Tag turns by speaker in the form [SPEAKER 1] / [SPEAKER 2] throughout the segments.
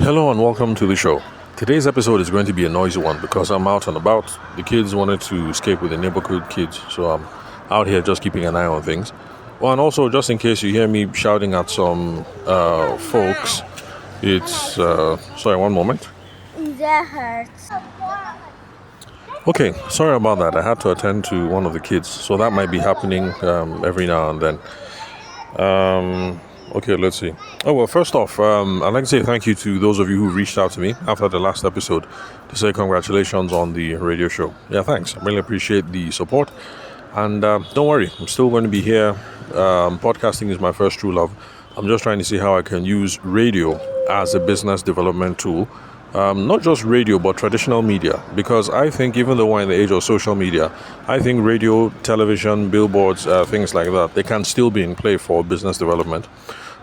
[SPEAKER 1] Hello and welcome to the show. Today's episode is going to be a noisy one because I'm out and about. The kids wanted to escape with the neighborhood kids, so I'm out here just keeping an eye on things. Well, and also just in case you hear me shouting at some folks, it's sorry, one moment.
[SPEAKER 2] That hurts.
[SPEAKER 1] Okay, sorry about that. I had to attend to one of the kids, so that might be happening every now and then. Okay, let's see. Oh, well, first off, I'd like to say thank you to those of you who reached out to me after the last episode to say congratulations on the radio show. Yeah, thanks. I really appreciate the support. And don't worry, I'm still going to be here. Podcasting is my first true love. I'm just trying to see how I can use radio as a business development tool. Not just radio, but traditional media. Because I think even though we're in the age of social media, I think radio, television, billboards, things like that, they can still be in play for business development.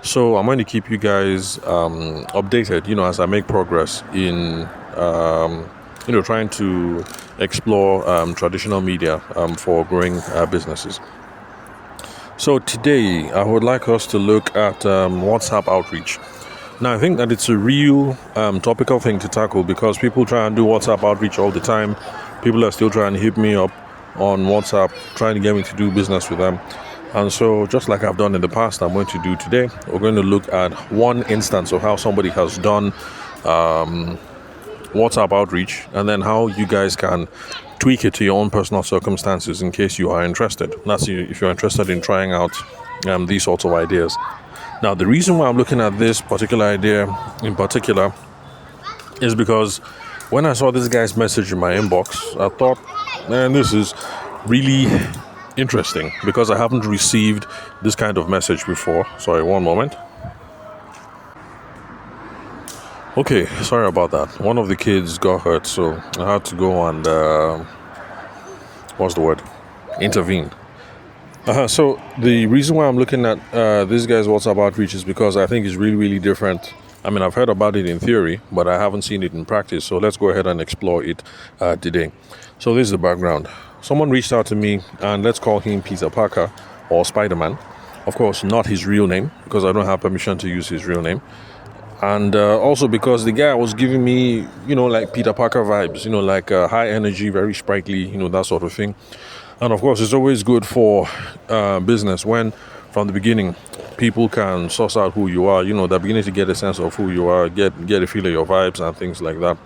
[SPEAKER 1] So I'm going to keep you guys updated, as I make progress in, trying to explore traditional media for growing businesses. So today, I would like us to look at WhatsApp outreach. Now, I think that it's a real topical thing to tackle because people try and do WhatsApp outreach all the time. People are still trying to hit me up on WhatsApp, trying to get me to do business with them. And so, just like I've done in the past, I'm going to do today. We're going to look at one instance of how somebody has done WhatsApp outreach and then how you guys can tweak it to your own personal circumstances in case you are interested. That's if you're interested in trying out these sorts of ideas. Now, the reason why I'm looking at this particular idea in particular is because when I saw this guy's message in my inbox, I thought, man, this is really interesting because I haven't received this kind of message before. Sorry, one moment. Okay, sorry about that. One of the kids got hurt, so I had to go and, intervene. So the reason why I'm looking at this guy's WhatsApp outreach is because I think it's really, really different. I mean, I've heard about it in theory, but I haven't seen it in practice. So let's go ahead and explore it today. So this is the background. Someone reached out to me, and let's call him Peter Parker or Spider-Man. Of course, not his real name, because I don't have permission to use his real name. And also because the guy was giving me, like Peter Parker vibes, like high energy, very sprightly, that sort of thing. And of course, it's always good for business when, from the beginning, people can source out who you are. They're beginning to get a sense of who you are, get a feel of your vibes and things like that.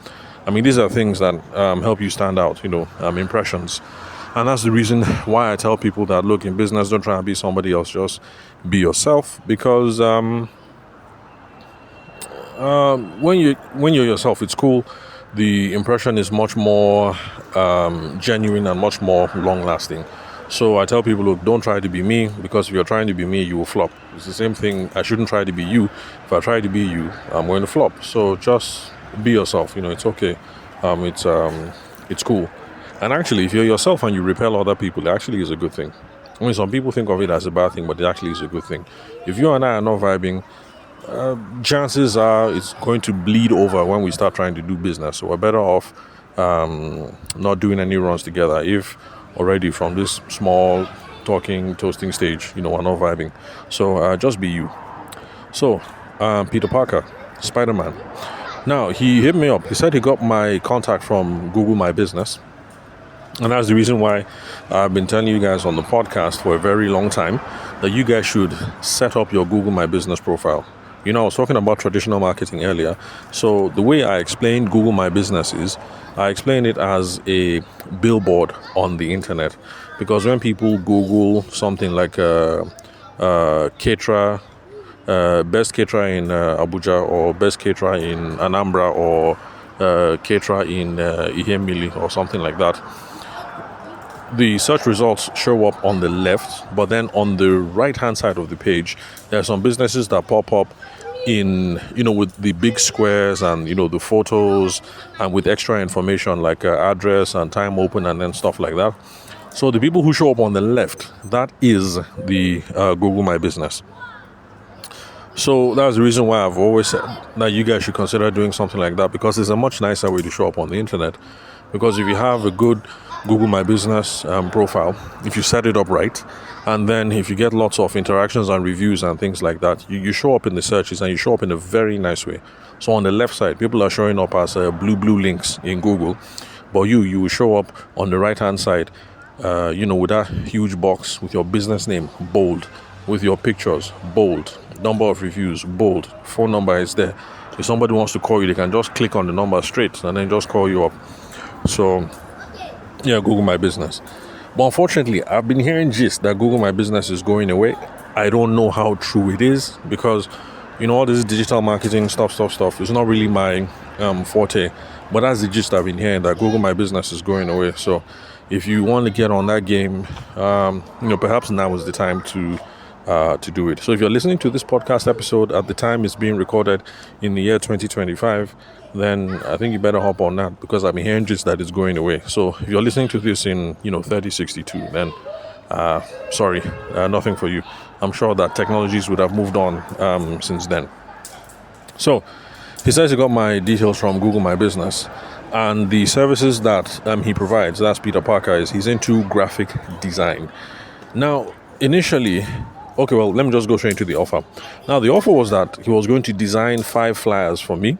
[SPEAKER 1] I mean, these are things that help you stand out, impressions. And that's the reason why I tell people that, look, in business, don't try and be somebody else, just be yourself. Because when you're yourself, it's cool. The impression is much more genuine and much more long-lasting. So I tell people, look, don't try to be me, because if you're trying to be me, you will flop. It's the same thing. I shouldn't try to be you. If I try to be you, I'm going to flop. So just be yourself. It's okay. It's cool. And actually, if you're yourself and you repel other people, it actually is a good thing. I mean, some people think of it as a bad thing, but it actually is a good thing. If you and I are not vibing, chances are it's going to bleed over when we start trying to do business. So we're better off not doing any runs together if already from this small toasting stage, we're not vibing. So just be you. So Peter Parker, Spider-Man. Now, he hit me up. He said he got my contact from Google My Business. And that's the reason why I've been telling you guys on the podcast for a very long time that you guys should set up your Google My Business profile. I was talking about traditional marketing earlier. So the way I explain Google My Business is I explain it as a billboard on the internet. Because when people Google something like caterer, best caterer in Abuja, or best caterer in Anambra, or caterer in Ihemili, or something like that, the search results show up on the left, but then on the right-hand side of the page, there are some businesses that pop up in, with the big squares and, the photos and with extra information like address and time open and then stuff like that. So the people who show up on the left, that is the Google My Business. So that's the reason why I've always said that you guys should consider doing something like that, because it's a much nicer way to show up on the internet. Because if you have a good Google My Business profile, if you set it up right, and then if you get lots of interactions and reviews and things like that, you show up in the searches and you show up in a very nice way. So on the left side, people are showing up as blue links in Google, but you will show up on the right hand side, with that huge box with your business name, bold, with your pictures, bold, number of reviews, bold, phone number is there. If somebody wants to call you, they can just click on the number straight and then just call you up. So yeah, Google My Business. But unfortunately, I've been hearing gist that Google My Business is going away. I don't know how true it is because, all this digital marketing stuff is not really my forte. But that's the gist I've been hearing, that Google My Business is going away. So if you want to get on that game, perhaps now is the time to do it. So if you're listening to this podcast episode at the time it's being recorded in the year 2025, then I think you better hop on that, because I've been hearing just that it's going away. So if you're listening to this in 3062, then sorry, nothing for you. I'm sure that technologies would have moved on since then. So he says he got my details from Google My Business, and the services that he provides, that's Peter Parker, he's into graphic design. Now initially, okay, well, let me just go straight into the offer. Now, the offer was that he was going to design 5 flyers for me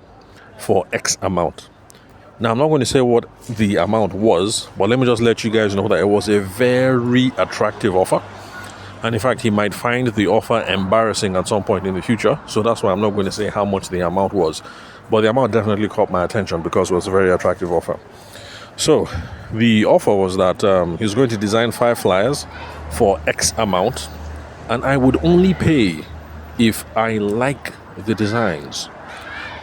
[SPEAKER 1] for X amount. Now, I'm not going to say what the amount was, but let me just let you guys know that it was a very attractive offer. And in fact, he might find the offer embarrassing at some point in the future. So that's why I'm not going to say how much the amount was. But the amount definitely caught my attention because it was a very attractive offer. So the offer was that he was going to design 5 flyers for X amount, and I would only pay if I like the designs.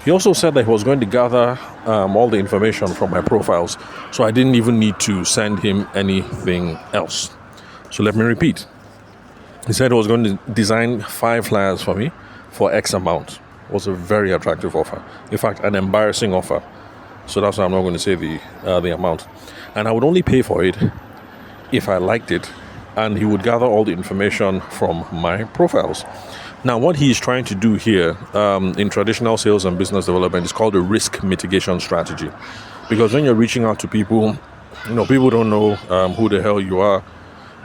[SPEAKER 1] He also said that he was going to gather all the information from my profiles, so I didn't even need to send him anything else. So let me repeat. He said he was going to design 5 flyers for me for X amount. It was a very attractive offer. In fact, an embarrassing offer. So that's why I'm not going to say the amount. And I would only pay for it if I liked it, and he would gather all the information from my profiles. Now, what he's trying to do here in traditional sales and business development is called a risk mitigation strategy. Because when you're reaching out to people, people don't know who the hell you are,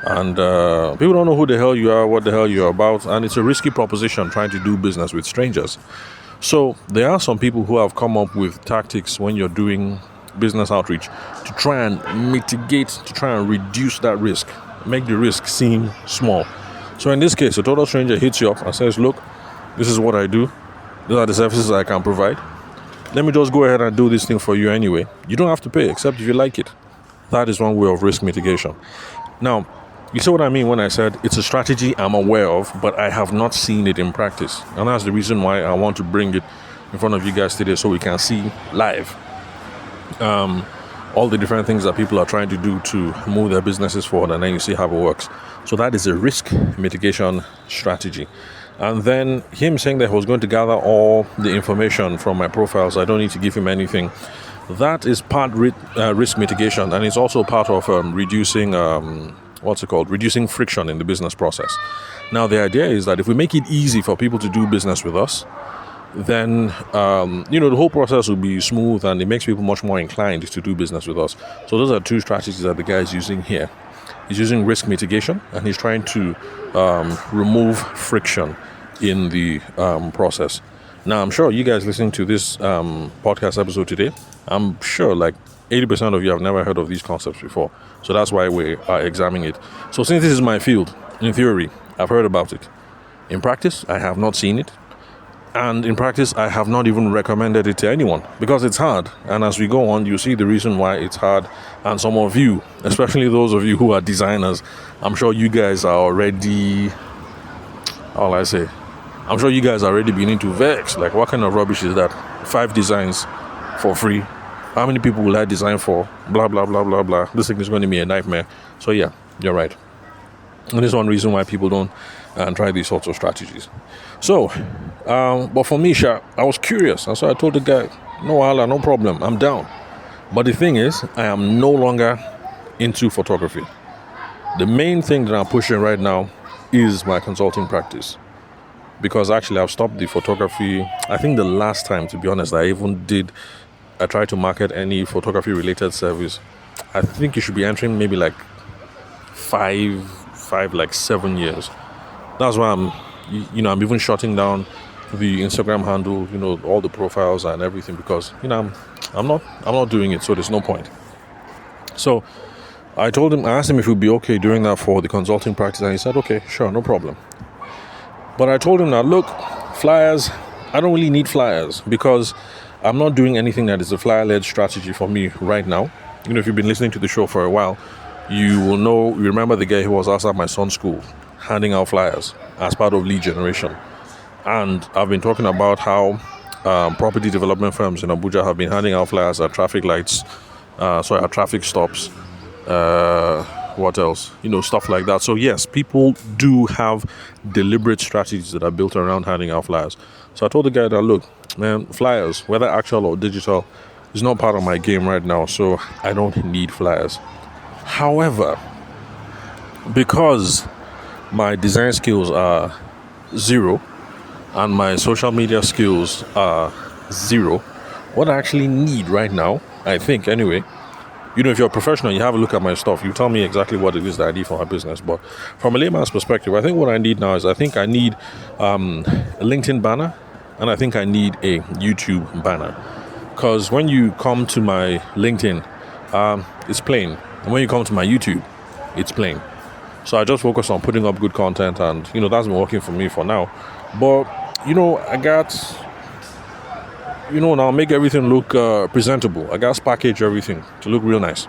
[SPEAKER 1] and people don't know who the hell you are, what the hell you're about, and it's a risky proposition trying to do business with strangers. So there are some people who have come up with tactics when you're doing business outreach to try and mitigate, to try and reduce that risk, make the risk seem small. So in this case, a total stranger hits you up and says, look, this is what I do. These are the services I can provide. Let me just go ahead and do this thing for you anyway. You don't have to pay except if you like it. That is one way of risk mitigation. Now, you see what I mean when I said it's a strategy I'm aware of, but I have not seen it in practice. And that's the reason why I want to bring it in front of you guys today so we can see live all the different things that people are trying to do to move their businesses forward, and then you see how it works. So that is a risk mitigation strategy. And then him saying that he was going to gather all the information from my profiles, I don't need to give him anything. That is part risk mitigation, and it's also part of reducing reducing friction in the business process. Now, the idea is that if we make it easy for people to do business with us, then the whole process will be smooth, and it makes people much more inclined to do business with us. So those are 2 strategies that the guy is using here. He's using risk mitigation, and he's trying to remove friction in the process. Now, I'm sure you guys listening to this podcast episode today, I'm sure like 80% of you have never heard of these concepts before. So that's why we are examining it. So since this is my field, in theory, I've heard about it. In practice, I have not seen it. And in practice, I have not even recommended it to anyone because it's hard. And as we go on, you see the reason why it's hard. And some of you, especially those of you who are designers, I'm sure you guys are already, I'm sure you guys are already beginning to vex. Like, what kind of rubbish is that? 5 designs for free. How many people will I design for? Blah, blah, blah, blah, blah. This thing is going to be a nightmare. So yeah, you're right. And this is one reason why people don't try these sorts of strategies. So, but for me, I was curious. And so I told the guy, no, Allah, no problem. I'm down. But the thing is, I am no longer into photography. The main thing that I'm pushing right now is my consulting practice. Because actually, I've stopped the photography. I think the last time, to be honest, I tried to market any photography-related service I think you should be entering maybe like like 7 years. That's why I'm even shutting down the Instagram handle, all the profiles and everything, because I'm not doing it, so there's no point. So I asked him if it would be okay doing that for the consulting practice, and he said, okay, sure, no problem. But I told him that, look, flyers, I don't really need flyers because I'm not doing anything that is a flyer-led strategy for me right now. If you've been listening to the show for a while, you remember the guy who was outside my son's school handing out flyers as part of lead generation. And I've been talking about how property development firms in Abuja have been handing out flyers at traffic lights, at traffic stops, what else? Stuff like that. So yes, people do have deliberate strategies that are built around handing out flyers. So I told the guy that, look, man, flyers, whether actual or digital, is not part of my game right now, so I don't need flyers. However, because my design skills are zero and my social media skills are zero, what I actually need right now, I think anyway, if you're a professional, you have a look at my stuff, you tell me exactly what it is that I need for my business. But from a layman's perspective, I think what I need now is I think I need a LinkedIn banner, and I think I need a YouTube banner. Because when you come to my LinkedIn, it's plain. And when you come to my YouTube, it's plain. So I just focus on putting up good content, and, that's been working for me for now. But, I got... now make everything look presentable. I got to package everything to look real nice.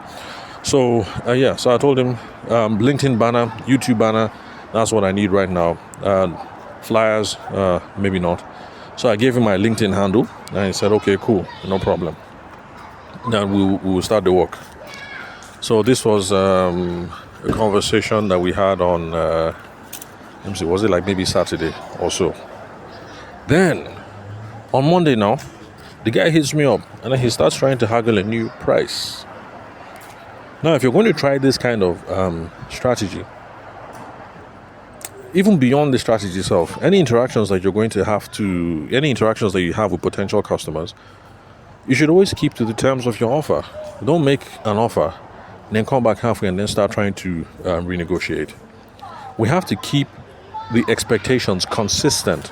[SPEAKER 1] So so I told him LinkedIn banner, YouTube banner, that's what I need right now. Flyers, maybe not. So I gave him my LinkedIn handle, and he said, okay, cool, no problem. Then we will start the work. So this was a conversation that we had on, let me see, was it like maybe Saturday or so? Then on Monday now, the guy hits me up and then he starts trying to haggle a new price. Now, if you're going to try this kind of strategy, even beyond the strategy itself, any interactions that you have with potential customers, you should always keep to the terms of your offer. Don't make an offer, then come back halfway and then start trying to renegotiate. We have to keep the expectations consistent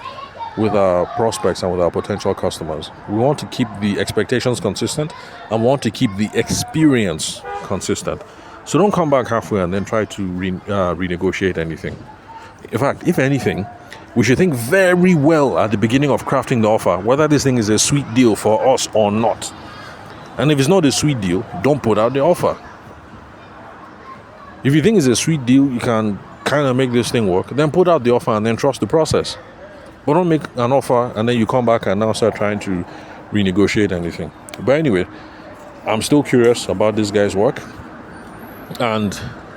[SPEAKER 1] with our prospects and with our potential customers. We want to keep the expectations consistent and want to keep the experience consistent. So don't come back halfway and then try to renegotiate anything. In fact, if anything, we should think very well at the beginning of crafting the offer, whether this thing is a sweet deal for us or not. And if it's not a sweet deal, don't put out the offer. If you think it's a sweet deal, you can kind of make this thing work, then put out the offer and then trust the process. But don't make an offer and then you come back and now start trying to renegotiate anything. But anyway, I'm still curious about this guy's work. And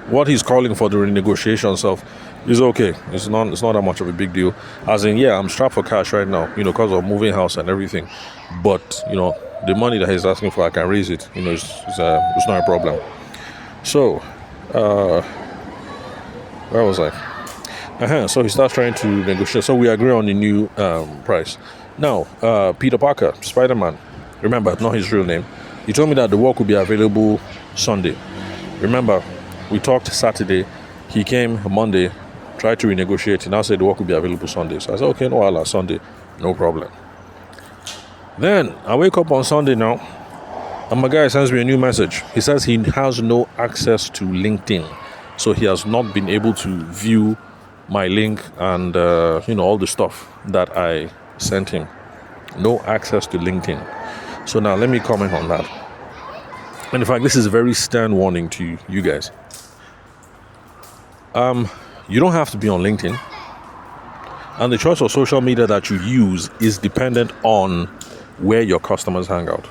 [SPEAKER 1] what he's calling for the renegotiation stuff is okay. It's not that much of a big deal. As in, yeah, I'm strapped for cash right now, because of moving house and everything. But, the money that he's asking for, I can raise it. It's not a problem. So, where was I? So he starts trying to negotiate. So we agree on the new price. Now, Peter Parker, Spider-Man, remember, not his real name. He told me that the work will be available Sunday. Remember, we talked Saturday. He came Monday, tried to renegotiate. He now said the work will be available Sunday. So I said, okay, no, Sunday, no problem. Then I wake up on Sunday now, and my guy sends me a new message. He says he has no access to LinkedIn. So he has not been able to view my link and all the stuff that I sent him. No access to LinkedIn. So now let me comment on that. And in fact, this is a very stern warning to you guys. You don't have to be on LinkedIn, and the choice of social media that you use is dependent on where your customers hang out.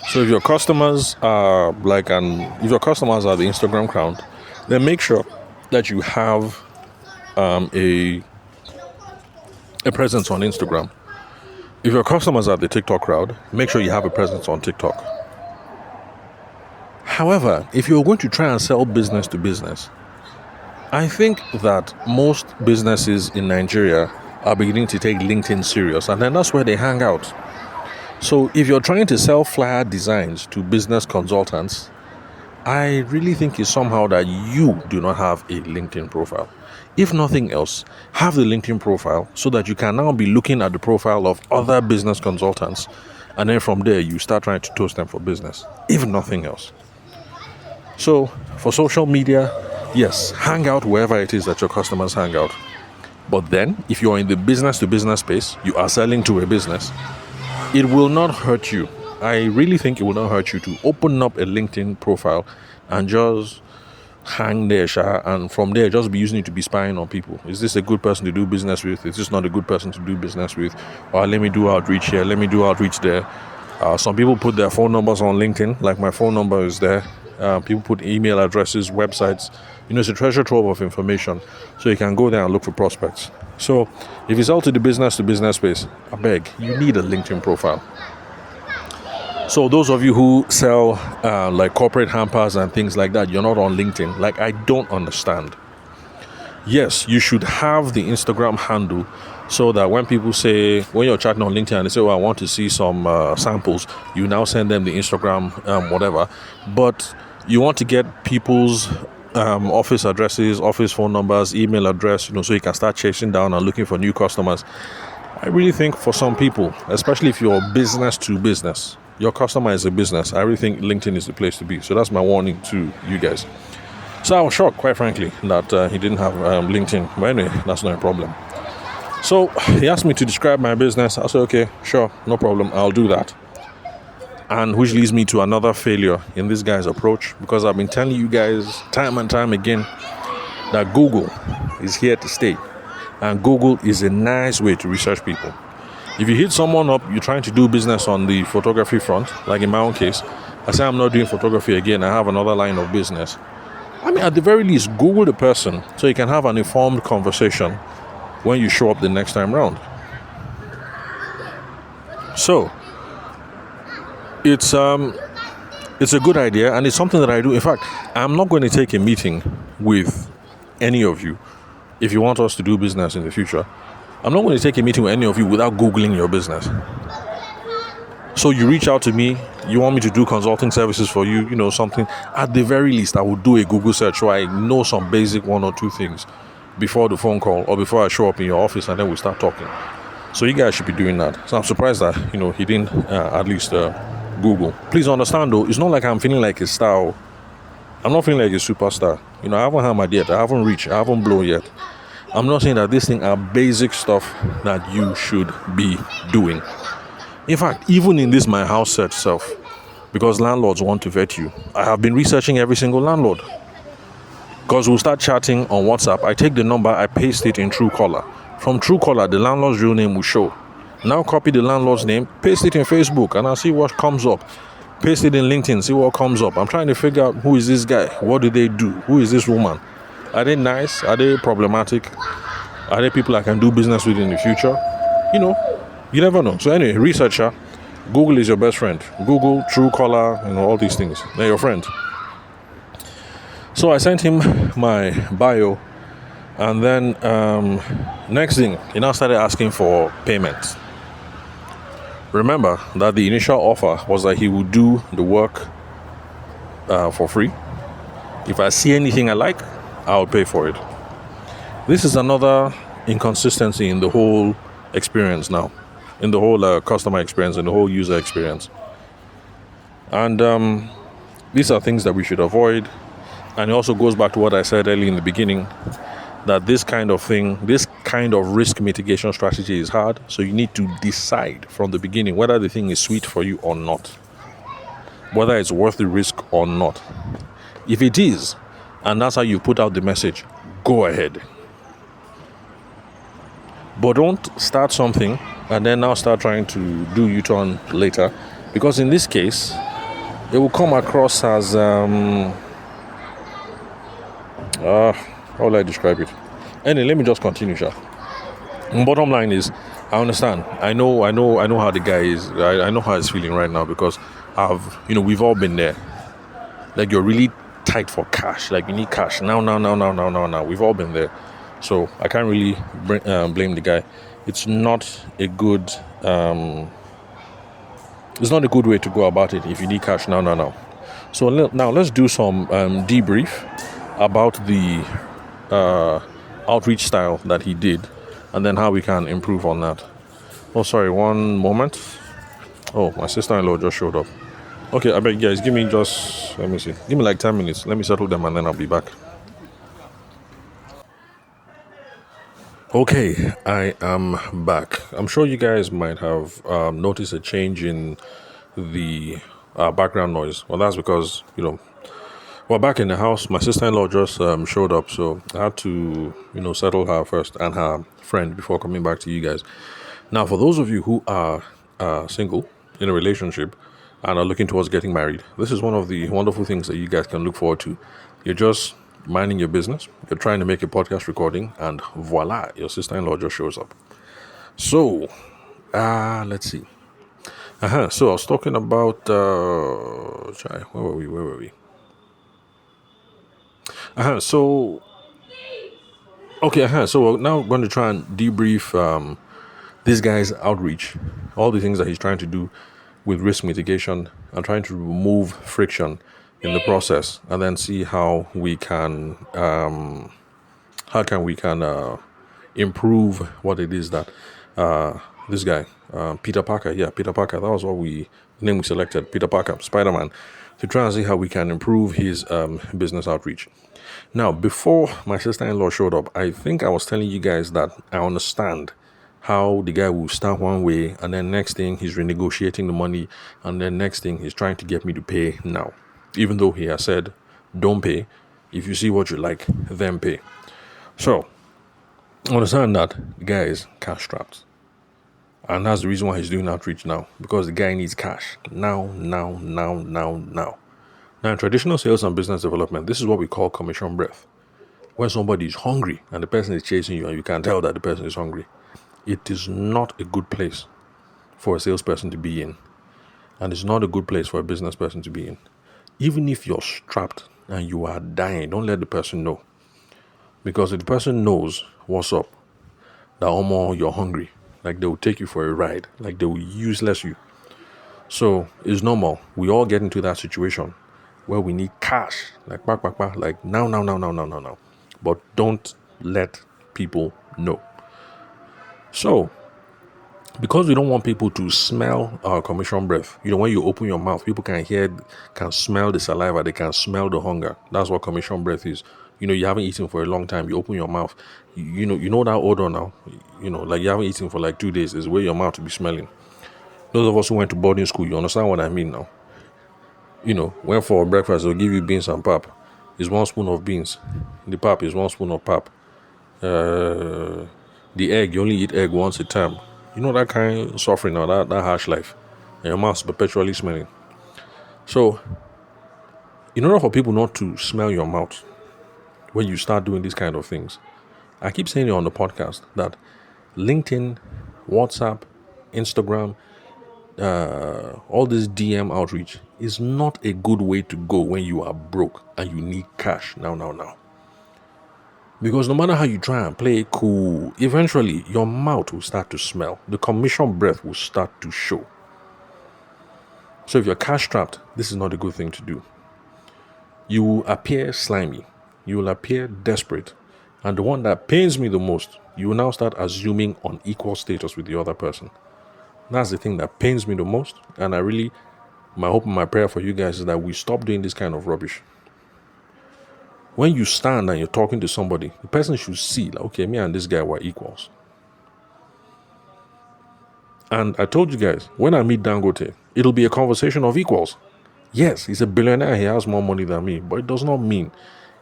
[SPEAKER 1] So if your customers are the Instagram crowd, then make sure that you have a presence on Instagram. If your customers are the TikTok crowd, make sure you have a presence on TikTok. However, if you're going to try and sell business to business, I think that most businesses in Nigeria are beginning to take LinkedIn serious, and then that's where they hang out. So if you're trying to sell flyer designs to business consultants, I really think it's somehow that you do not have a LinkedIn profile. If nothing else, have the LinkedIn profile so that you can now be looking at the profile of other business consultants. And then from there, you start trying to toast them for business, if nothing else. So for social media, yes, hang out wherever it is that your customers hang out. But then, if you're in the business to business space, you are selling to a business, it will not hurt you. I really think it will not hurt you to open up a LinkedIn profile and just hang there, and from there just be using it to be spying on people. Is this a good person to do business with? Is this not a good person to do business with? Or let me do outreach here, let me do outreach there. Some people put their phone numbers on LinkedIn, like my phone number is there. People put email addresses, websites. It's a treasure trove of information. So you can go there and look for prospects. So if it's all to the business space, I beg, you need a LinkedIn profile. So those of you who sell like corporate hampers and things like that, you're not on LinkedIn. Like, I don't understand. Yes, you should have the Instagram handle so that when people say, when you're chatting on LinkedIn and they say, I want to see some samples, you now send them the Instagram whatever. But you want to get people's office addresses, office phone numbers, email address, so you can start chasing down and looking for new customers. I really think for some people, especially if you're business to business, your customer is a business, I really think LinkedIn is the place to be. So that's my warning to you guys. So I was shocked, quite frankly, that he didn't have LinkedIn. But anyway, that's not a problem. So he asked me to describe my business. I said, okay, sure, no problem, I'll do that. And which leads me to another failure in this guy's approach, because I've been telling you guys time and time again that Google is here to stay. And Google is a nice way to research people. If you hit someone up, you're trying to do business on the photography front, like in my own case, I say I'm not doing photography again, I have another line of business. I mean, at the very least, Google the person so you can have an informed conversation when you show up the next time round. So, it's a good idea, and it's something that I do. In fact, I'm not going to take a meeting with any of you if you want us to do business in the future. I'm not going to take a meeting with any of you without Googling your business. So you reach out to me, you want me to do consulting services for you, something. At the very least, I will do a Google search so I know some basic one or two things before the phone call or before I show up in your office, and then we start talking. So you guys should be doing that. So I'm surprised that, he didn't at least Google. Please understand though, it's not like I'm feeling like a star. I'm not feeling like a superstar. I haven't had my yet. I haven't reached. I haven't blown yet. I'm not saying that these things are basic stuff that you should be doing. In fact, even in this my house search self, because landlords want to vet you, I have been researching every single landlord. Because we'll start chatting on WhatsApp. I take the number, I paste it in Truecaller. From Truecaller, the landlord's real name will show. Now copy the landlord's name, paste it in Facebook, and I'll see what comes up. Paste it in LinkedIn, see what comes up. I'm trying to figure out, who is this guy? What do they do? Who is this woman? Are they nice? Are they problematic? Are they people I can do business with in the future? You never know. So anyway, researcher, Google is your best friend. Google, Truecaller, all these things. They're your friend. So I sent him my bio, and then next thing, he now started asking for payment. Remember that the initial offer was that he would do the work for free. If I see anything I like, I'll pay for it. This is another inconsistency in the whole experience now, in the whole customer experience, in the whole user experience. And these are things that we should avoid. And it also goes back to what I said earlier in the beginning, that this kind of risk mitigation strategy is hard. So you need to decide from the beginning whether the thing is sweet for you or not, whether it's worth the risk or not. If it is, and that's how you put out the message, go ahead. But don't start something and then now start trying to do U-turn later, because in this case, it will come across as how will I describe it? Anyway, let me just continue, Sha. Bottom line is, I understand. I know how the guy is. I know how he's feeling right now, because we've all been there. Like, you're really tight for cash. Like, you need cash now. We've all been there. So I can't really blame the guy. It's not a good way to go about it if you need cash now. So now let's do some debrief about the outreach style that he did, and then how we can improve on that. Oh, sorry, one moment. Oh, my sister-in-law just showed up. Okay, I beg guys, give me just, let me see, give me like 10 minutes. Let me settle them and then I'll be back. Okay, I am back. I'm sure you guys might have noticed a change in the background noise. Well, that's because, we're back in the house. My sister-in-law just showed up, so I had to, settle her first and her friend before coming back to you guys. Now, for those of you who are single in a relationship and are looking towards getting married, this is one of the wonderful things that you guys can look forward to. You're just minding your business, you're trying to make a podcast recording, and voila, your sister-in-law just shows up. So, let's see. So I was talking about, where were we? So, okay, so we're now going to try and debrief this guy's outreach, all the things that he's trying to do with risk mitigation and trying to remove friction in the process, and then see how we can improve what it is that this guy Peter Parker, that was the name we selected, Peter Parker, Spider-Man, to try and see how we can improve his business outreach. Now, before my sister-in-law showed up, I think I was telling you guys that I understand how the guy will start one way, and then next thing he's renegotiating the money, and then next thing he's trying to get me to pay now, even though he has said don't pay. If you see what you like, then pay. So I understand that the guy is cash strapped, and that's the reason why he's doing outreach now, because the guy needs cash now. Now, in traditional sales and business development, this is what we call commission breath. When somebody is hungry and the person is chasing you and you can tell that the person is hungry, it is not a good place for a salesperson to be in. And it's not a good place for a business person to be in. Even if you're strapped and you are dying, don't let the person know. Because if the person knows what's up, that you're hungry, like they will take you for a ride, like they will useless you. So it's normal. We all get into that situation where we need cash, like back, like now. But don't let people know. So, because we don't want people to smell our commission breath, when you open your mouth, people can smell the saliva, they can smell the hunger. That's what commission breath is. You haven't eaten for a long time, you open your mouth, you know that odor now, like you haven't eaten for like 2 days, is where your mouth will be smelling. Those of us who went to boarding school, you understand what I mean now. When for breakfast, they'll give you beans and pap. It's 1 spoon of beans. The pap is 1 spoon of pap. The egg, you only eat egg once a time. That kind of suffering now, that harsh life. And your mouth's perpetually smelling. So, in order for people not to smell your mouth when you start doing these kind of things, I keep saying it on the podcast that LinkedIn, WhatsApp, Instagram, all this DM outreach is not a good way to go when you are broke and you need cash now. Because no matter how you try and play cool, eventually your mouth will start to smell. The commission breath will start to show. So if you're cash strapped, this is not a good thing to do. You will appear slimy. You will appear desperate. And the one that pains me the most, you will now start assuming unequal status with the other person. That's the thing that pains me the most. And my hope and my prayer for you guys is that we stop doing this kind of rubbish. When you stand and you're talking to somebody, the person should see, like, okay, me and this guy were equals. And I told you guys, when I meet Dangote, it'll be a conversation of equals. Yes, he's a billionaire, he has more money than me, but it does not mean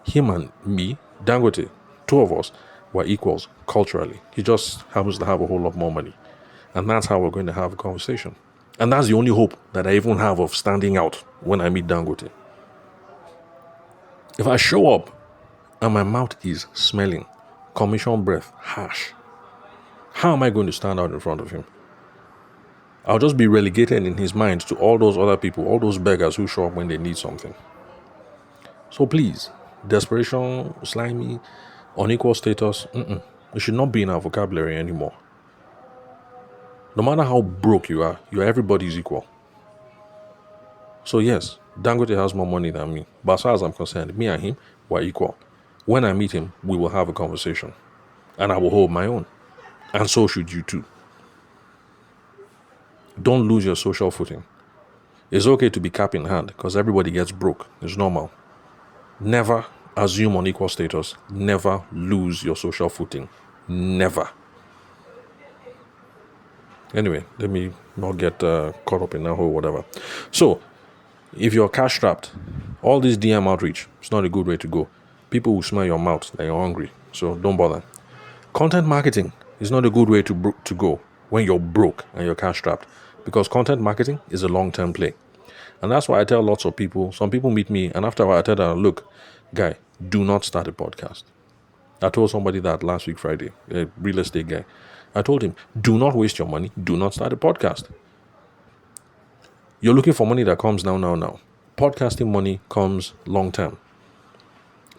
[SPEAKER 1] him and me, Dangote, 2 of us, were equals culturally. He just happens to have a whole lot more money. And that's how we're going to have a conversation. And that's the only hope that I even have of standing out when I meet Dangote. If I show up and my mouth is smelling, commission breath, harsh, how am I going to stand out in front of him? I'll just be relegated in his mind to all those other people, all those beggars who show up when they need something. So please, desperation, slimy, unequal status, it should not be in our vocabulary anymore. No matter how broke you are everybody's equal. So yes, Dangote has more money than me. But as far as I'm concerned, me and him, we're equal. When I meet him, we will have a conversation. And I will hold my own. And so should you too. Don't lose your social footing. It's okay to be cap in hand because everybody gets broke. It's normal. Never assume unequal status. Never lose your social footing. Never. Anyway, let me not get caught up in that whole whatever. So, if you're cash strapped, all this DM outreach, it's not a good way to go. People will smell your mouth that you're hungry. So don't bother. Content marketing is not a good way to go when you're broke and you're cash strapped, because content marketing is a long-term play. And that's why I tell lots of people, some people meet me and after a while I tell them, look, guy, do not start a podcast. I told somebody that last week Friday, a real estate guy. I told him, do not waste your money. Do not start a podcast. You're looking for money that comes now. Podcasting money comes long term.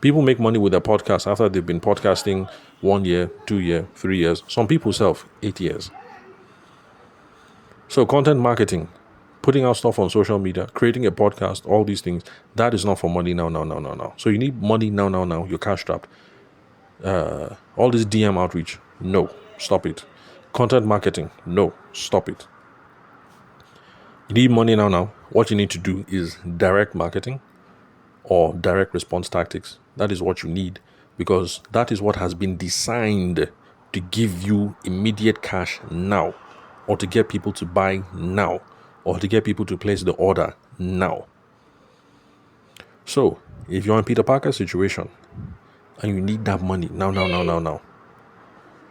[SPEAKER 1] People make money with their podcast after they've been podcasting 1 year, 2 years, 3 years. Some people self 8 years. So content marketing, putting out stuff on social media, creating a podcast, all these things, that is not for money now. So you need money now. You're cash strapped. All this DM outreach, no, stop it. Content marketing, no, stop it. You need money now. What you need to do is direct marketing or direct response tactics. That is what you need, because that is what has been designed to give you immediate cash now, or to get people to buy now, or to get people to place the order now. So if you're in Peter Parker's situation and you need that money now.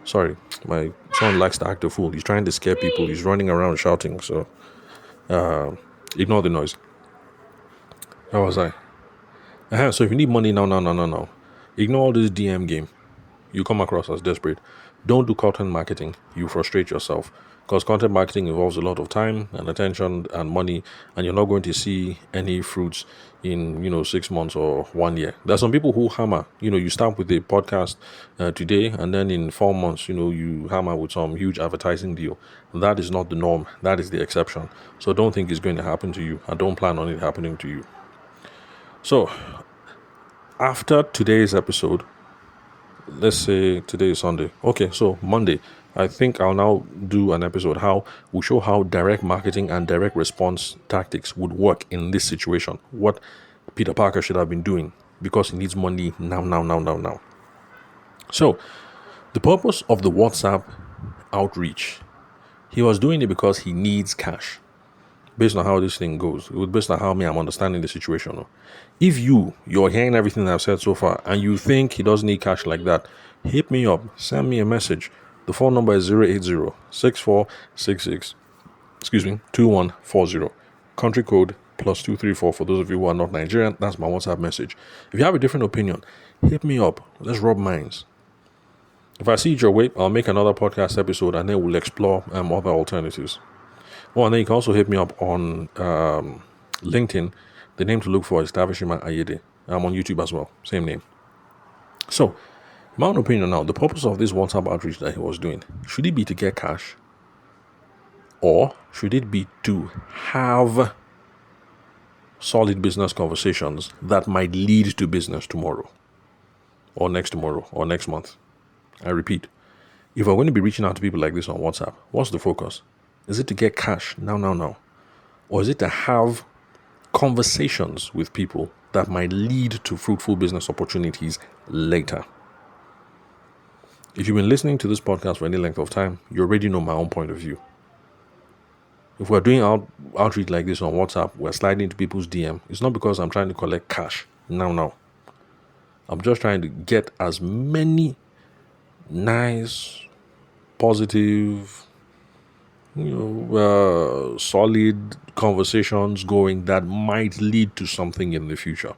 [SPEAKER 1] Sorry, my son likes to act a fool. He's trying to scare people. He's running around shouting. So ignore the noise. How was I? So if you need money now, ignore all this DM game. You come across as desperate. Don't do content marketing. You frustrate yourself, because content marketing involves a lot of time and attention and money, and you're not going to see any fruits in 6 months or 1 year. There's some people who hammer. You start with a podcast today, and then in 4 months, you hammer with some huge advertising deal. That is not the norm. That is the exception. So don't think it's going to happen to you, and don't plan on it happening to you. So, after today's episode, let's say today is Sunday. Okay, so Monday, I think I'll now do an episode how we show how direct marketing and direct response tactics would work in this situation. What Peter Parker should have been doing, because he needs money now. So, the purpose of the WhatsApp outreach, he was doing it because he needs cash. Based on how this thing goes, based on how I'm understanding the situation. If you're hearing everything I've said so far and you think he doesn't need cash like that, hit me up, send me a message. The phone number is 080-6466 2140. Country code +234 for those of you who are not Nigerian. That's my WhatsApp message. If you have a different opinion, hit me up. Let's rub minds. If I see it your way, I'll make another podcast episode and then we'll explore other alternatives. Oh, and then you can also hit me up on LinkedIn. The name to look for is Davishima Ayede. I'm on YouTube as well. Same name. So, my own opinion now, the purpose of this WhatsApp outreach that he was doing, should it be to get cash? Or should it be to have solid business conversations that might lead to business tomorrow? Or next month? I repeat, if we're going to be reaching out to people like this on WhatsApp, what's the focus? Is it to get cash now? Or is it to have conversations with people that might lead to fruitful business opportunities later? If you've been listening to this podcast for any length of time, you already know my own point of view. If we're doing outreach like this on WhatsApp, we're sliding into people's DM, it's not because I'm trying to collect cash now. I'm just trying to get as many nice, positive, solid conversations going that might lead to something in the future.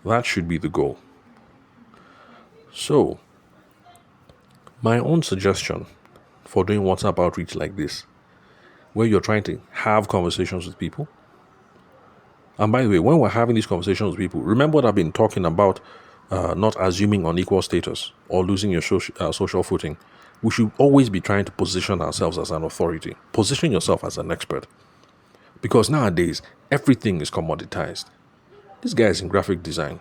[SPEAKER 1] That should be the goal. So, my own suggestion for doing WhatsApp outreach like this, where you're trying to have conversations with people. And by the way, when we're having these conversations with people, remember what I've been talking about, not assuming unequal status or losing your social footing. We should always be trying to position ourselves as an authority. Position yourself as an expert. Because nowadays, everything is commoditized. This guy is in graphic design.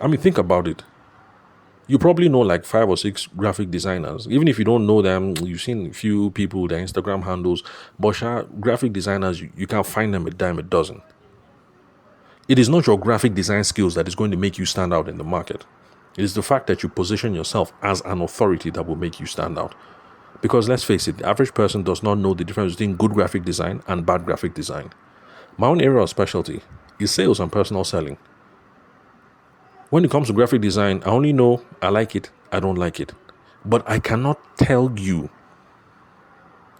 [SPEAKER 1] I mean, think about it. You probably know like 5 or 6 graphic designers. Even if you don't know them, you've seen a few people, their Instagram handles. But graphic designers, you can find them a dime a dozen. It is not your graphic design skills that is going to make you stand out in the market. It is the fact that you position yourself as an authority that will make you stand out. Because let's face it, the average person does not know the difference between good graphic design and bad graphic design. My own area of specialty is sales and personal selling. When it comes to graphic design, I only know I like it, I don't like it. But I cannot tell you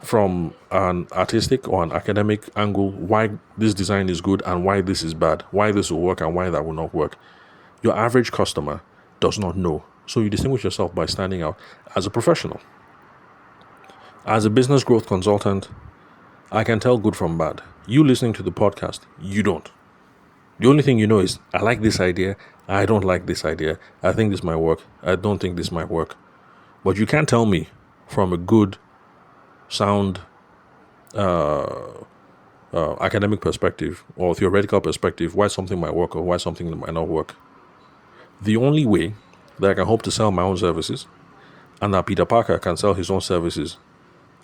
[SPEAKER 1] from an artistic or an academic angle why this design is good and why this is bad, why this will work and why that will not work. Your average customer does not know. So you distinguish yourself by standing out as a professional. As a business growth consultant, I can tell good from bad. You listening to the podcast, you don't. The only thing you know is, I like this idea, I don't like this idea, I think this might work, I don't think this might work. But you can't tell me from a good, sound, academic perspective or theoretical perspective why something might work or why something might not work. The only way that I can hope to sell my own services and that Peter Parker can sell his own services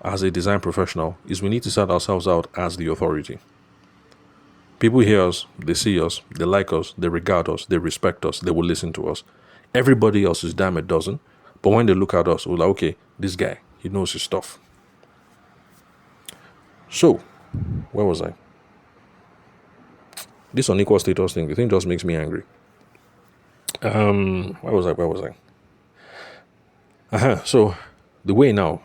[SPEAKER 1] as a design professional is we need to set ourselves out as the authority. People hear us, they see us, they like us, they regard us, they respect us, they will listen to us. Everybody else is damn a dozen, but when they look at us, we're like, okay, this guy, he knows his stuff. So, where was I? This unequal status thing, the thing just makes me angry. Where was I? So, the way now,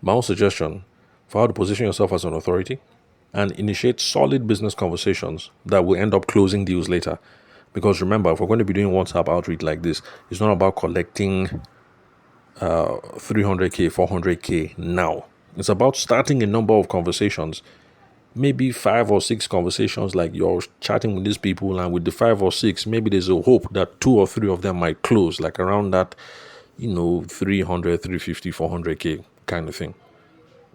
[SPEAKER 1] my own suggestion for how to position yourself as an authority and initiate solid business conversations that will end up closing deals later. Because remember, if we're going to be doing WhatsApp outreach like this, it's not about collecting 300K, 400K now. It's about starting a number of conversations, maybe 5 or 6 conversations, like you're chatting with these people, and with the 5 or 6, maybe there's a hope that 2 or 3 of them might close, like around that, 300, 350, 400K kind of thing.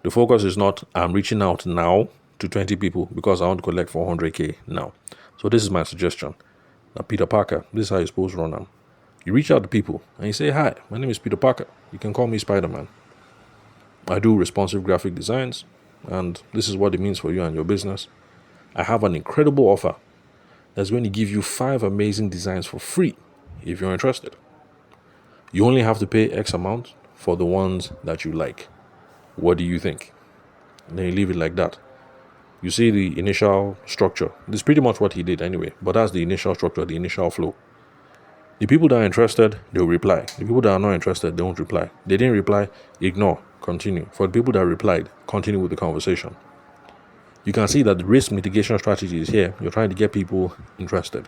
[SPEAKER 1] The focus is not, I'm reaching out now to 20 people because I want to collect 400K now. So this is my suggestion. Now, Peter Parker, this is how you're supposed to run them. You reach out to people and you say, hi, my name is Peter Parker. You can call me Spider-Man. I do responsive graphic designs, and this is what it means for you and your business. I have an incredible offer that's going to give you 5 amazing designs for free if you're interested. You only have to pay X amount for the ones that you like. What do you think? And then you leave it like that. You see the initial structure. This is pretty much what he did anyway, but that's the initial structure, the initial flow. The people that are interested, they'll reply. The people that are not interested, they won't reply. They didn't reply, ignore, continue. For the people that replied, continue with the conversation. You can see that the risk mitigation strategy is here. You're trying to get people interested.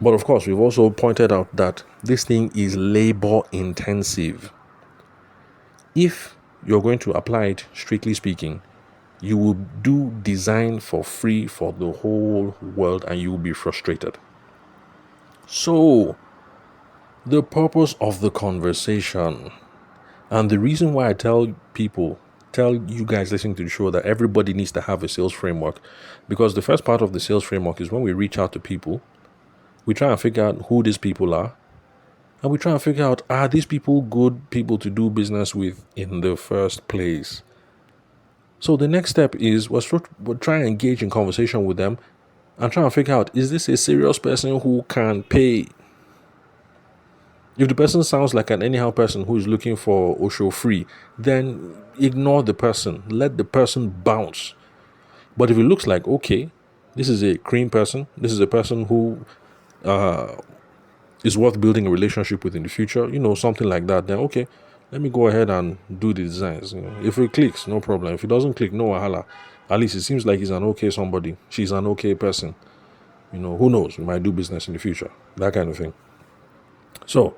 [SPEAKER 1] But of course, we've also pointed out that this thing is labor intensive. If you're going to apply it, strictly speaking, you will do design for free for the whole world and you will be frustrated. So, the purpose of the conversation and the reason why I tell you guys listening to the show that everybody needs to have a sales framework, because the first part of the sales framework is when we reach out to people, we try and figure out who these people are, and we try and figure out, are these people good people to do business with in the first place? So the next step is we'll try and engage in conversation with them and try and figure out, is this a serious person who can pay? If the person sounds like an anyhow person who is looking for Osho free, then ignore the person. Let the person bounce. But if it looks like, okay, this is a cream person, this is a person who is worth building a relationship with in the future, something like that, then okay, let me go ahead and do the designs. If it clicks, no problem. If it doesn't click, no wahala. At least it seems like he's an okay somebody. She's an okay person. Who knows? We might do business in the future. That kind of thing. So,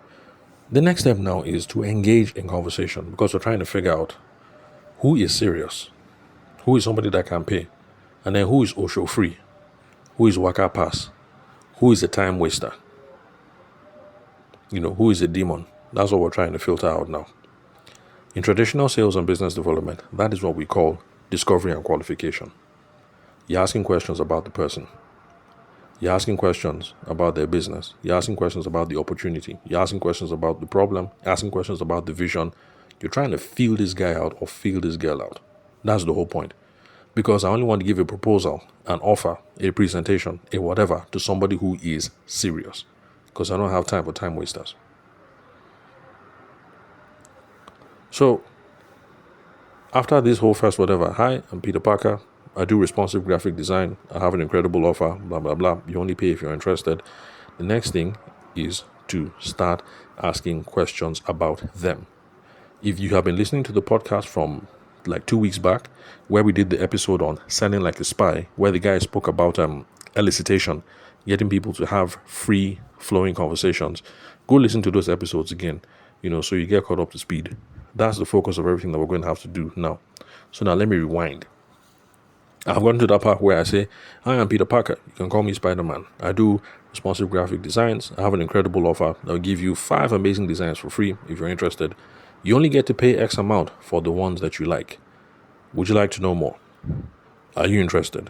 [SPEAKER 1] the next step now is to engage in conversation, because we're trying to figure out who is serious, who is somebody that can pay, and then who is Osho free, who is Waka pass, who is a time waster, who is a demon. That's what we're trying to filter out now. In traditional sales and business development, that is what we call discovery and qualification. You're asking questions about the person. You're asking questions about their business. You're asking questions about the opportunity. You're asking questions about the problem. You're asking questions about the vision. You're trying to feel this guy out or feel this girl out. That's the whole point. Because I only want to give a proposal, an offer, a presentation, a whatever to somebody who is serious. Because I don't have time for time wasters. So, after this whole first whatever, hi, I'm Peter Parker. I do responsive graphic design. I have an incredible offer, blah, blah, blah. You only pay if you're interested. The next thing is to start asking questions about them. If you have been listening to the podcast from like 2 weeks back, where we did the episode on selling like a spy, where the guy spoke about elicitation, getting people to have free flowing conversations, go listen to those episodes again, so you get caught up to speed. That's the focus of everything that we're going to have to do now. So now let me rewind. I've gotten to that part where I say, hi, I'm Peter Parker. You can call me Spider-Man. I do responsive graphic designs. I have an incredible offer that will give you 5 amazing designs for free if you're interested. You only get to pay X amount for the ones that you like. Would you like to know more? Are you interested?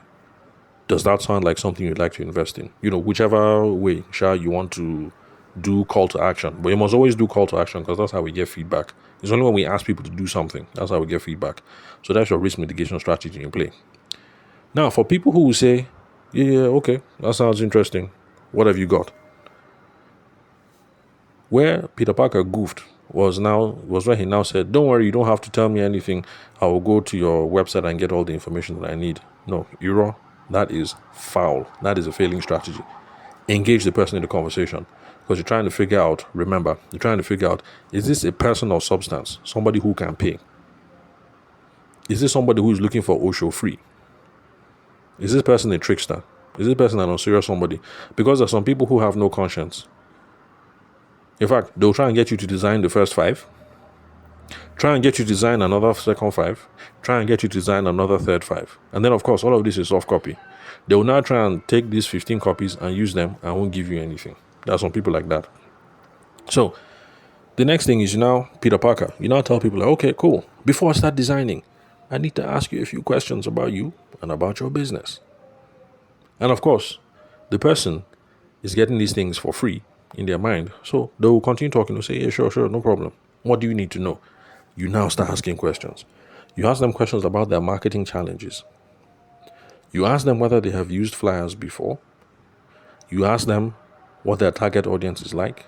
[SPEAKER 1] Does that sound like something you'd like to invest in? Whichever way, you want to do call to action. But you must always do call to action because that's how we get feedback. It's only when we ask people to do something, that's how we get feedback. So that's your risk mitigation strategy in play. Now, for people who will say, yeah, okay, that sounds interesting. What have you got? Where Peter Parker goofed was where he now said, don't worry, you don't have to tell me anything. I will go to your website and get all the information that I need. No, error. That is foul. That is a failing strategy. Engage the person in the conversation because you're trying to figure out, is this a person or substance? Somebody who can pay? Is this somebody who is looking for Osho free? Is this person a trickster? Is this person an unserious somebody? Because there's some people who have no conscience. In fact, they'll try and get you to design the first 5. Try and get you to design another second 5. Try and get you to design another third 5. And then, of course, all of this is soft copy. They will now try and take these 15 copies and use them and won't give you anything. There are some people like that. So, the next thing is Peter Parker. You now tell people, okay, cool. Before I start designing, I need to ask you a few questions about you and about your business. And of course, the person is getting these things for free in their mind. So they will continue talking. They'll say, yeah, sure, no problem. What do you need to know? You now start asking questions. You ask them questions about their marketing challenges. You ask them whether they have used flyers before. You ask them what their target audience is like.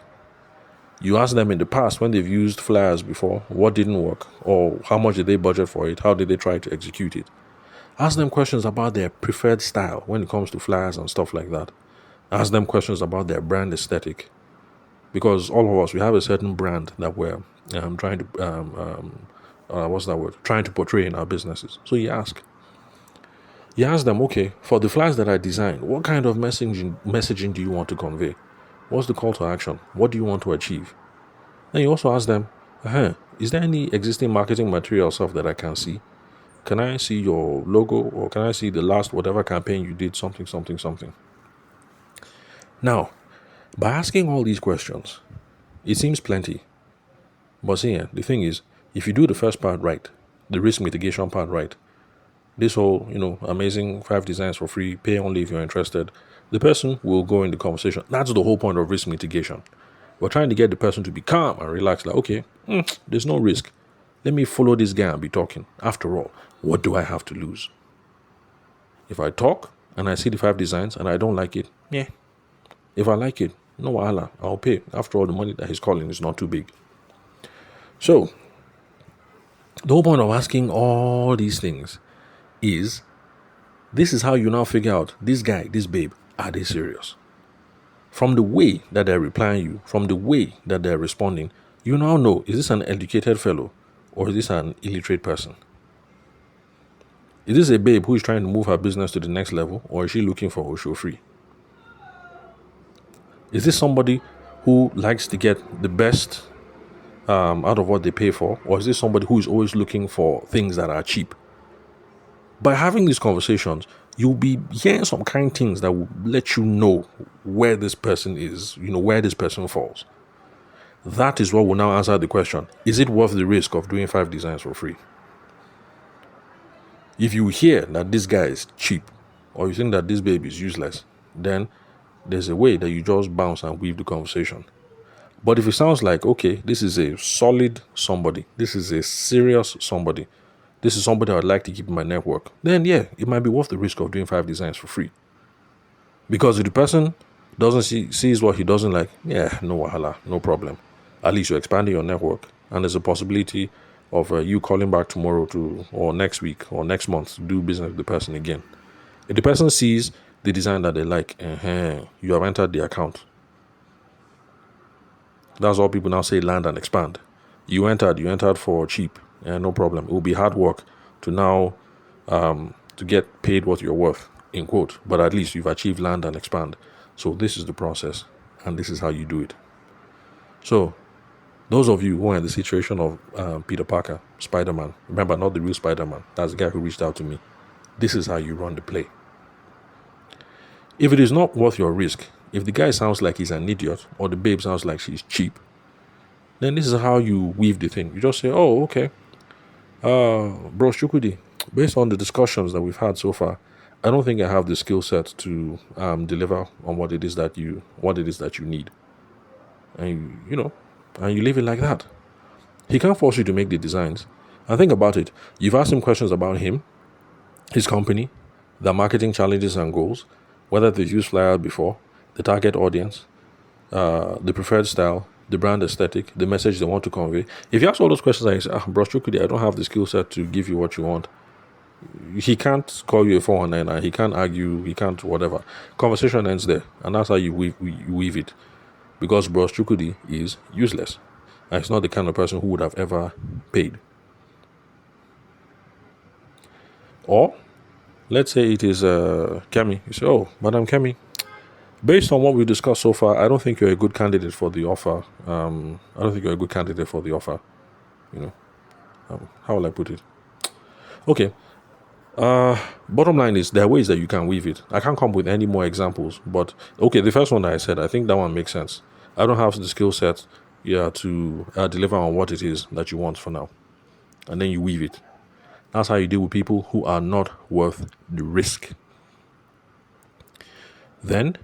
[SPEAKER 1] You ask them in the past when they've used flyers before, what didn't work, or how much did they budget for it, how did they try to execute it. Ask them questions about their preferred style when it comes to flyers and stuff like that. Ask them questions about their brand aesthetic. Because all of us, we have a certain brand that we're trying to portray in our businesses. So you ask. You ask them, okay, for the flyers that I design, what kind of messaging do you want to convey? What's the call to action? What do you want to achieve? Then you also ask them, is there any existing marketing material stuff that I can see? Can I see your logo or can I see the last whatever campaign you did, something? Now, by asking all these questions, it seems plenty. But see, the thing is, if you do the first part right, the risk mitigation part right, this whole, amazing 5 designs for free, pay only if you're interested, the person will go in the conversation. That's the whole point of risk mitigation. We're trying to get the person to be calm and relax. Like, okay, there's no risk. Let me follow this guy and be talking. After all, what do I have to lose? If I talk and I see the 5 designs and I don't like it, yeah. If I like it, no wahala, I'll pay. After all, the money that he's calling is not too big. So, the whole point of asking all these things is, this is how you now figure out, this guy, this babe, are they serious? From the way that they're replying you, from the way that they're responding, you now know, is this an educated fellow or is this an illiterate person? Is this a babe who is trying to move her business to the next level or is she looking for Osho free? Is this somebody who likes to get the best out of what they pay for, or is this somebody who is always looking for things that are cheap? By having these conversations, you'll be hearing some kind of things that will let you know where this person is, where this person falls. That is what will now answer the question, is it worth the risk of doing 5 designs for free? If you hear that this guy is cheap, or you think that this babe is useless, then there's a way that you just bounce and weave the conversation. But if it sounds like, okay, this is a solid somebody, this is a serious somebody, this is somebody I'd like to keep in my network, then yeah, it might be worth the risk of doing 5 designs for free. Because if the person sees what he doesn't like, yeah, no wahala, no problem. At least you're expanding your network, and there's a possibility of you calling back tomorrow or next week or next month to do business with the person again. If the person sees the design that they like, you have entered the account. That's all people now say, land and expand. You entered for cheap, no problem. It will be hard work to now to get paid what you're worth, in quote, but at least you've achieved land and expand. So this is the process, and this is how you do it. So those of you who are in the situation of Peter Parker, Spider-Man, remember, not the real Spider-Man, that's the guy who reached out to me. This is how you run the play. If it is not worth your risk, if the guy sounds like he's an idiot or the babe sounds like she's cheap, then this is how you weave the thing. You just say, oh, okay, bro Shukudi, based on the discussions that we've had so far, I don't think I have the skill set to deliver on what it is that you need. And you leave it like that. He can't force you to make the designs. And think about it. You've asked him questions about him, his company, their marketing challenges and goals, whether they've used flyers before, the target audience, the preferred style, the brand aesthetic, the message they want to convey. If you ask all those questions and you say, bro Shukudi, I don't have the skill set to give you what you want, he can't call you a 419, he can't argue, he can't whatever. Conversation ends there, and that's how you weave it. Because bro Shukudi is useless. And he's not the kind of person who would have ever paid. Or, let's say it is Kemi. You say, oh, Madam Kemi, based on what we discussed so far, I don't think you're a good candidate for the offer. How will I put it? Okay. Bottom line is, there are ways that you can weave it. I can't come up with any more examples, but okay, the first one that I said, I think that one makes sense. I don't have the skill set to deliver on what it is that you want for now. And then you weave it. That's how you deal with people who are not worth the risk. Then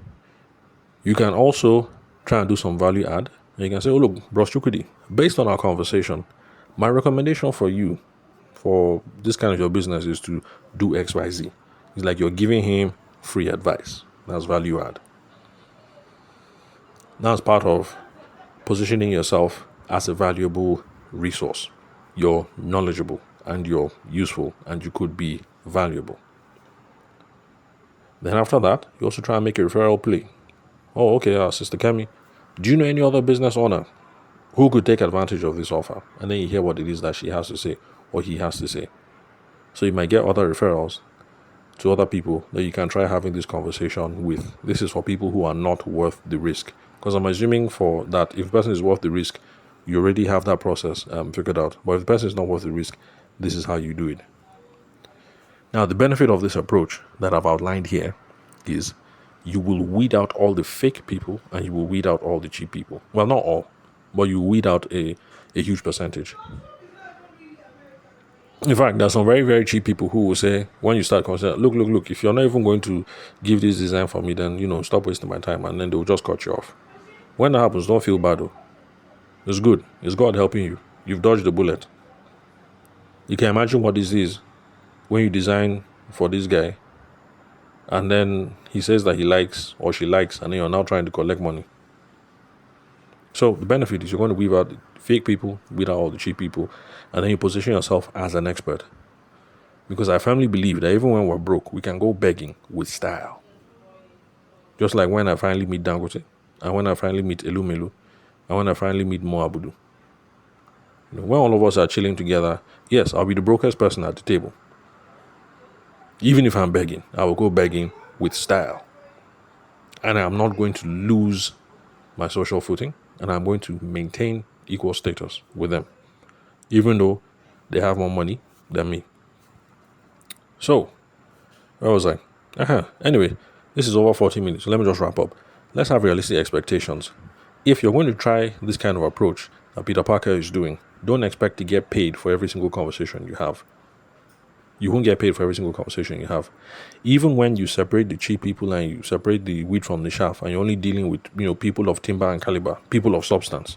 [SPEAKER 1] you can also try and do some value add. And you can say, oh, look, Bros Chukudi, based on our conversation, my recommendation for you for this kind of your business is to do XYZ. It's like you're giving him free advice. That's value add. That's part of positioning yourself as a valuable resource. You're knowledgeable and you're useful and you could be valuable. Then after that, you also try and make a referral play. Oh, okay, Sister Kemi, do you know any other business owner who could take advantage of this offer? And then you hear what it is that she has to say or he has to say. So you might get other referrals to other people that you can try having this conversation with. This is for people who are not worth the risk. Because I'm assuming for that, if the person is worth the risk, you already have that process figured out. But if the person is not worth the risk, this is how you do it. Now, the benefit of this approach that I've outlined here is you will weed out all the fake people and you will weed out all the cheap people. Well, not all, but you weed out a huge percentage. In fact, there's some very, very cheap people who will say, when you start considering, look, if you're not even going to give this design for me, then, stop wasting my time, and then they'll just cut you off. When that happens, don't feel bad, though. It's good. It's God helping you. You've dodged the bullet. You can imagine what this is when you design for this guy, and then he says that he likes or she likes, and then you're now trying to collect money. So the benefit is you're going to weed out the fake people, weed out all the cheap people, and then you position yourself as an expert. Because I firmly believe that even when we're broke, we can go begging with style. Just like when I finally meet Dangote, and when I finally meet Elumelu, and when I finally meet Moabudu. When all of us are chilling together, yes, I'll be the brokest person at the table. Even if I'm begging, I will go begging with style. And I'm not going to lose my social footing, and I'm going to maintain equal status with them, even though they have more money than me. So, where was I? Anyway, this is over 40 minutes, so let me just wrap up. Let's have realistic expectations. If you're going to try this kind of approach that Peter Parker is doing, don't expect to get paid for every single conversation you have. You won't get paid for every single conversation you have. Even when you separate the cheap people and you separate the wheat from the chaff, and you're only dealing with people of timber and caliber, people of substance,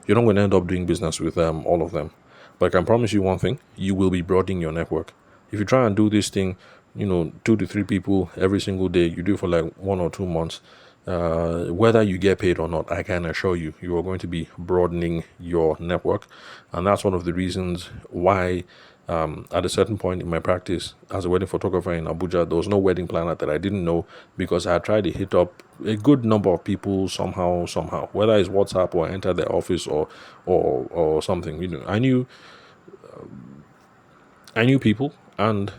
[SPEAKER 1] you're not going to end up doing business with all of them. But I can promise you one thing: you will be broadening your network. If you try and do this thing, 2 to 3 people every single day, you do it for like 1 or 2 months. Whether you get paid or not, I can assure you, you are going to be broadening your network, and that's one of the reasons why. At a certain point in my practice as a wedding photographer in Abuja, there was no wedding planner that I didn't know, because I had tried to hit up a good number of people somehow, whether it's WhatsApp or enter their office or something. I knew people, and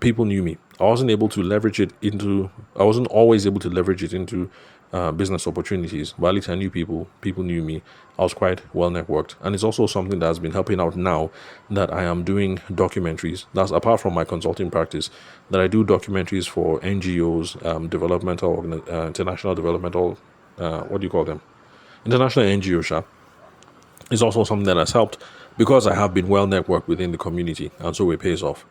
[SPEAKER 1] people knew me. I wasn't always able to leverage it into business opportunities, but at least I knew people. People knew me. I was quite well networked, and it's also something that has been helping out now that I am doing documentaries. That's apart from my consulting practice, that I do documentaries for NGOs, international developmental, what do you call them? International NGOs. Is also something that has helped because I have been well networked within the community, and so it pays off.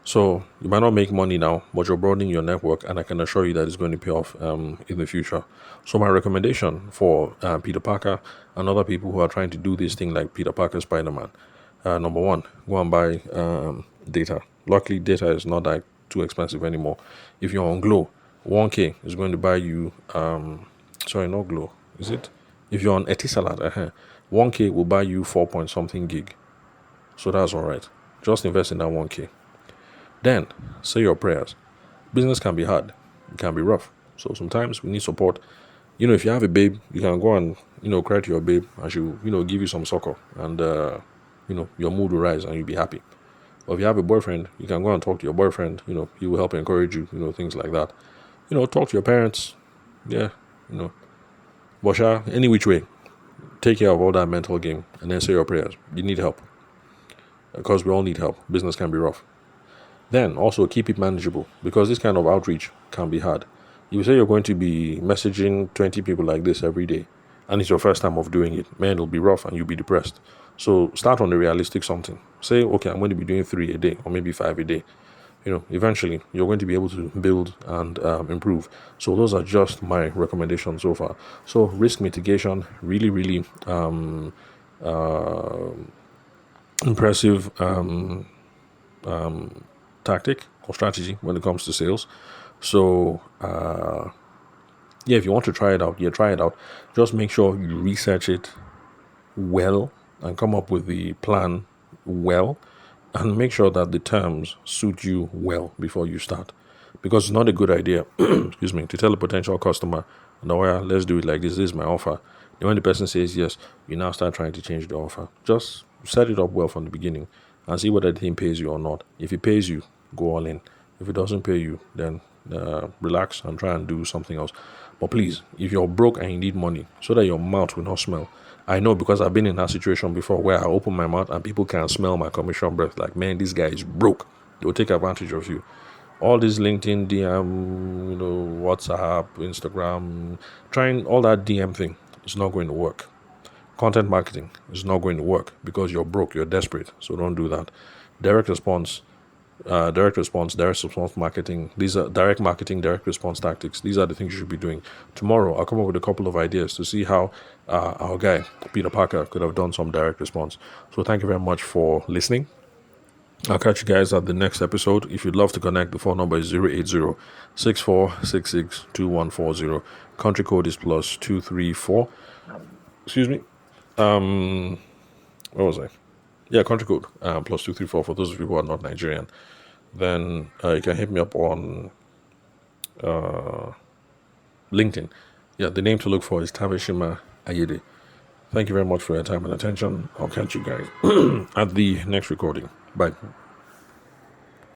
[SPEAKER 1] So you might not make money now, but you're broadening your network, and I can assure you that it's going to pay off in the future. So my recommendation for Peter Parker and other people who are trying to do this thing like Peter Parker Spider-Man, number one, go and buy data. Luckily, data is not that too expensive anymore. If you're on Glow, 1K is going to buy you. Sorry, not Glow. Is it? If you're on Etisalat, 1K will buy you 4 point something gig. So that's all right. Just invest in that 1K. Then say your prayers. Business can be hard. It can be rough. So sometimes we need support. If you have a babe, you can go and, cry to your babe, and she'll, give you some succor, and, your mood will rise and you'll be happy. Or if you have a boyfriend, you can go and talk to your boyfriend. He will help encourage you, things like that. Talk to your parents. Yeah, But any which way, take care of all that mental game, and then say your prayers. You need help. Because we all need help. Business can be rough. Then also keep it manageable, because this kind of outreach can be hard. If you say you're going to be messaging 20 people like this every day, and it's your first time of doing it, man, it'll be rough and you'll be depressed. So start on a realistic something. Say, okay, I'm going to be doing 3 a day, or maybe 5 a day. Eventually you're going to be able to build and improve. So those are just my recommendations so far. So risk mitigation, really, really impressive tactic or strategy when it comes to sales. So if you want to try it out, try it out. Just make sure you research it well and come up with the plan well, and make sure that the terms suit you well before you start. Because it's not a good idea, excuse me, to tell a potential customer, no, let's do it like this is my offer. Then when the person says yes, you now start trying to change the offer. Just set it up well from the beginning and see whether the thing pays you or not. If it pays you, go all in. If it doesn't pay you, then relax and try and do something else. But please, if you're broke and you need money so that your mouth will not smell, I know, because I've been in that situation before where I open my mouth and people can smell my commission breath, like, man, this guy is broke. They'll take advantage of you. All this LinkedIn, DM, WhatsApp, Instagram, trying all that DM thing is not going to work. Content marketing is not going to work because you're broke, you're desperate. So don't do that. Direct response marketing. These are direct marketing, direct response tactics. These are the things you should be doing. Tomorrow, I'll come up with a couple of ideas to see how our guy, Peter Parker, could have done some direct response. So thank you very much for listening. I'll catch you guys at the next episode. If you'd love to connect, the phone number is 080-6466-2140. Country code is +234. Excuse me. Where was I? Yeah, country code +234 for those of you who are not Nigerian. Then you can hit me up on LinkedIn. Yeah, the name to look for is Tavishima Ayede. Thank you very much for your time and attention. I'll catch you guys at the next recording. Bye.